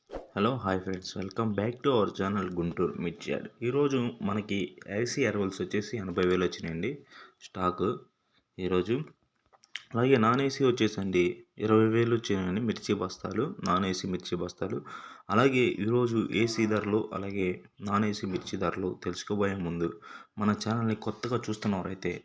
Hello hi friends, welcome back to our channel Guntur మిర్చి add. ఈరోజు మనకి ఐసీ అరవల్స్ వచ్చేసి 80,000 వచ్చినాయండి స్టాకు ఈరోజు. అలాగే నాన్ ఏసీ వచ్చేసండి 20,000 వచ్చినాయండి మిర్చి బస్తాలు, నాన్ ఏసీ మిర్చి బస్తాలు. అలాగే ఈరోజు ఏసీ ధరలు అలాగే నాన్ ఏసీ మిర్చి ధరలు తెలుసుకోబోయే ముందు మన ఛానల్ని కొత్తగా చూస్తున్నవారైతే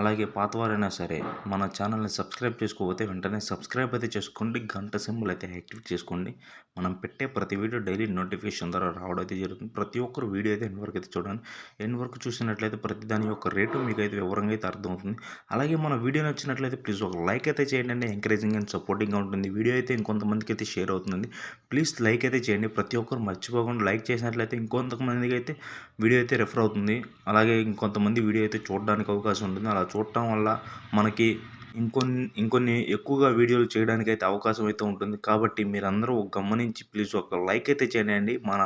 అలాగే పాతవారైనా సరే మన ఛానల్ని సబ్స్క్రైబ్ చేసుకోకపోతే వెంటనే సబ్స్క్రైబ్ అయితే చేసుకోండి, గంట సింబల్ అయితే యాక్టివేట్ చేసుకోండి. మనం పెట్టే ప్రతి వీడియో డైలీ నోటిఫికేషన్ ద్వారా రావడం అయితే జరుగుతుంది. ప్రతి ఒక్కరు వీడియో అయితే ఎండ్ వరకు అయితే చూడండి. ఎండ్ వరకు చూసినట్లయితే ప్రతి దాని యొక్క రేటు మీకు అయితే వివరంగా అయితే అర్థమవుతుంది. అలాగే మన వీడియో నచ్చినట్లయితే ప్లీజ్ ఒక లైక్ అయితే చేయండి, ఎంకరేజింగ్ అండ్ సపోర్టింగ్గా ఉంటుంది. వీడియో అయితే ఇంకొంతమందికి అయితే షేర్ అవుతుంది. ప్లీజ్ లైక్ అయితే చేయండి, ప్రతి ఒక్కరు మర్చిపోకుండా లైక్ చేసినట్లయితే ఇంకొంతమందికి అయితే వీడియో అయితే రెఫర్ అవుతుంది. అలాగే ఇంకొంతమంది వీడియో అయితే చూడడానికి అవకాశం ఉంటుంది. అలా చూడటం వల్ల మనకి ఇంకొన్ని ఎక్కువగా వీడియోలు చేయడానికి అయితే అవకాశం అయితే ఉంటుంది. కాబట్టి మీరందరూ గమనించి ప్లీజ్ ఒక లైక్ అయితే చేయండి. మన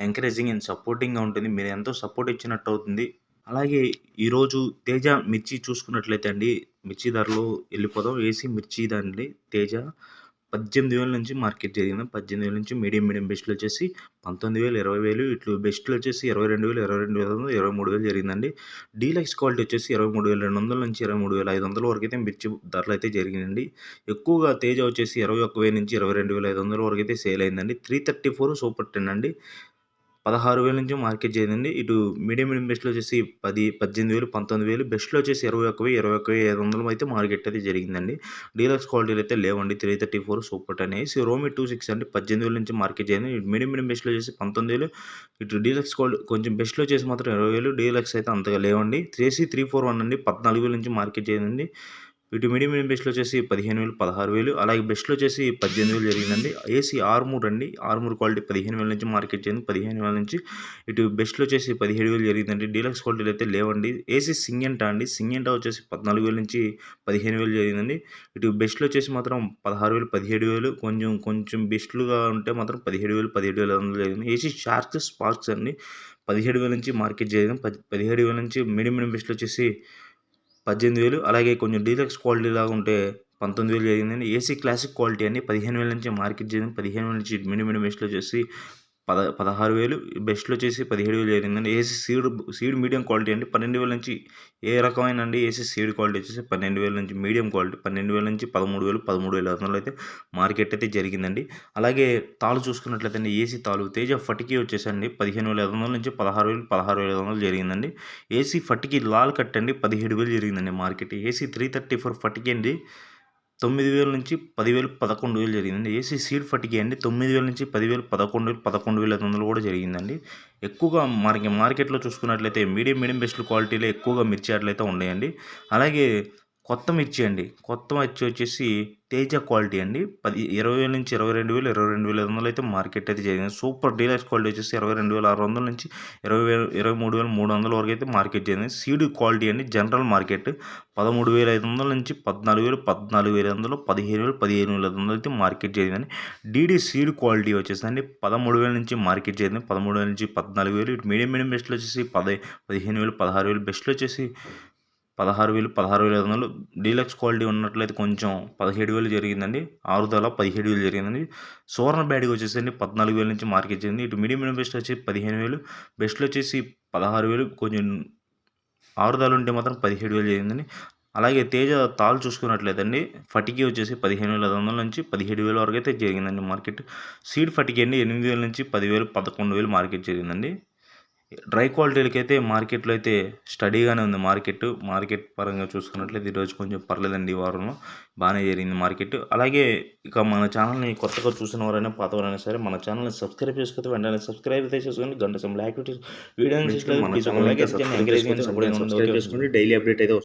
ఎంకరేజింగ్ అండ్ సపోర్టింగ్గా ఉంటుంది. మీరు ఎంతో సపోర్ట్ ఇచ్చినట్టు అవుతుంది. అలాగే ఈరోజు తేజ మిర్చి చూసుకున్నట్లయితే అండి, మిర్చి ధరలు వెళ్ళిపోదాం. ఏసీ మిర్చి దండి తేజ 18,000 నుంచి మార్కెట్ జరిగింది. 18,000 నుంచి మీడియం బెస్ట్లు వచ్చేసి 19,000, 20,000, ఇట్లు బెస్ట్లు వచ్చేసి 22,000, 22,500, 23,000 జరిగిందండి. డీలక్స్ క్వాలిటీ వచ్చేసి 23,200 నుంచి 23,500 వరకు అయితే మిర్చి ధరలు అయితే జరిగిందండి. ఎక్కువగా తేజ వచ్చేసి 21,000 నుంచి 22,500 వరకు అయితే సేల్ అయిందండి. 334 సూపర్ 10 అండి, 16,000 నుంచి మార్కెట్ జరిగిందండి. ఇటు మీడియం బెస్ట్లో వచ్చేసి 10, 18,000, 19,000, బెస్ట్లో వచ్చేసి 21,000, 21,500 అయితే మార్కెట్ అయితే జరిగిందండి. డీలక్స్ క్వాలిటీలు అయితే లేవండి. 334 సూపర్ 10 ఏసీ రోమి 26 అండి, 18,000 నుంచి మార్కెట్ జరిగింది. ఇటు మీడియం బెస్ట్లో వచ్చేసి 19,000, ఇటు డీలక్స్ క్వాలిటీ కొంచెం బెస్ట్లో వచ్చేసి మాత్రం 20,000, డీలక్స్ అయితే అంతగా లేవండి. 3C341 అండి, 14,000 నుంచి మార్కెట్ జరిగిందండి. ఇటు మీడియం బెస్ట్లో వచ్చేసి 15,000, 16,000, అలాగే బెస్ట్లో వచ్చేసి 18,000 జరిగిందండి. ఏసీ ఆర్మూర్ అండి, ఆర్మూర్ క్వాలిటీ 15,000 నుంచి మార్కెట్ జరిగింది. 15,000 నుంచి ఇటు బెస్ట్లో వచ్చేసి 17,000 జరిగిందండి. డీలక్స్ క్వాలిటీలు అయితే లేవండి. ఏసీ సింగెంటా అండి, సింగెంటా వచ్చేసి 14,000 నుంచి 15,000 జరిగిందండి. ఇటు బెస్ట్లో వచ్చేసి మాత్రం 16,000, 17,000, కొంచెం బెస్ట్లుగా ఉంటే మాత్రం 17,000, 17,500 జరిగింది. ఏసీ స్పార్క్స్ అండి, 17,000 నుంచి మార్కెట్ జరిగింది. 17,000 నుంచి మీడియం బెస్ట్లో వచ్చేసి 18,000, అలాగే కొంచెం డీలక్స్ క్వాలిటీ లాగా ఉంటే 19,000 జరిగిందండి. ఏసీ క్లాసిక్ క్వాలిటీ అండి, 15,000 నుంచి మార్కెట్ జరిగింది. 15,000 నుంచి మీడియం బెస్ట్లో వచ్చేసి 16,000, బెస్ట్లో వచ్చేసి 17,000 జరిగిందండి. ఏసీ సీడ్ మీడియం క్వాలిటీ అండి, 12,000 నుంచి ఏ రకమైన అండి ఏసీ సీడ్ క్వాలిటీ వచ్చేసి 12,000 నుంచి మీడియం క్వాలిటీ 12,000 నుంచి 13,000, 13,500 అయితే మార్కెట్ అయితే జరిగిందండి. అలాగే తాలు చూసుకున్నట్లయితే అండి, ఏసీ తాలు తేజ ఫటికీ వచ్చేసండి 15,500 నుంచి 16,000, 16,500 జరిగిందండి. ఏసీ ఫటికీ లాల్ కట్ అండి 17,000 జరిగిందండి మార్కెట్. ఏసీ 334 ఫటికీ అండి 9,000 నుంచి 10,000, 11,000 జరిగిందండి. ఏసీ సీడ్ ఫటికీ అండి 9,000 నుంచి 10,000, 11,000, 11,500 కూడా జరిగిందండి. ఎక్కువగా మార్కెట్లో చూసుకున్నట్లయితే మీడియం బెస్ట్ క్వాలిటీలో ఎక్కువగా మిర్చి అట్లయితే ఉన్నాయండి. అలాగే కొత్త మిర్చి అండి, కొత్త మిర్చి వచ్చేసి తేజ క్వాలిటీ అండి 20,000 నుంచి 22,000, 22,500 అయితే మార్కెట్ అయితే జరిగింది. సూపర్ డీలక్స్ క్వాలిటీ వచ్చేసి 22,600 నుంచి 23,300 వరకు అయితే మార్కెట్ జరిగింది. సీడ్ క్వాలిటీ అండి జనరల్ మార్కెట్ 13,500 నుంచి 14,000, 14,500, 15,000, 15,500 అయితే మార్కెట్ జరిగిందండి. డీడీ సీడ్ క్వాలిటీ వచ్చేసండి 13,000 నుంచి మార్కెట్ జరిగింది. 13,000 నుంచి 14,000, ఇటు మీడియం బెస్ట్లో వచ్చేసి 15,000, 16,000, బెస్ట్లో వచ్చేసి 16,000, 16,500, డీలక్స్ క్వాలిటీ ఉన్నట్లయితే కొంచెం 17,000 జరిగిందండి. ఆరుదల 17,000 జరిగిందండి. సువర్ణ బ్యాడ్గా వచ్చేసండి 14,000 నుంచి మార్కెట్ జరిగింది. ఇటు మీడియం బెస్ట్ వచ్చి 15,000, బెస్ట్లో వచ్చేసి 16,000, కొంచెం ఆరుదల ఉంటే మాత్రం 17,000 జరిగిందండి. అలాగే తేజ తాళ్ళు చూసుకున్నట్లయితే ఫటికీ వచ్చేసి 15,500 నుంచి 17,000 వరకు అయితే జరిగిందండి మార్కెట్. సీడ్ ఫటికీ అండి 8,000 నుంచి 10,000, 11,000 మార్కెట్ జరిగిందండి. డ్రై క్వాలిటీలకి అయితే మార్కెట్లో అయితే స్టడీగానే ఉంది. మార్కెట్ పరంగా చూసుకున్నట్లయితే ఈరోజు కొంచెం పర్లేదండి. ఈ వారంలో బాగానే జరిగింది మార్కెట్. అలాగే ఇక మన ఛానల్ని కొత్తగా చూసిన వారైనా పాతవారైనా సరే మన ఛానల్ని సబ్స్క్రైబ్ చేసుకుంటే వెంటనే సబ్స్క్రైబ్ అయితే చేసుకొని గంట symbol activity video daily update అయితే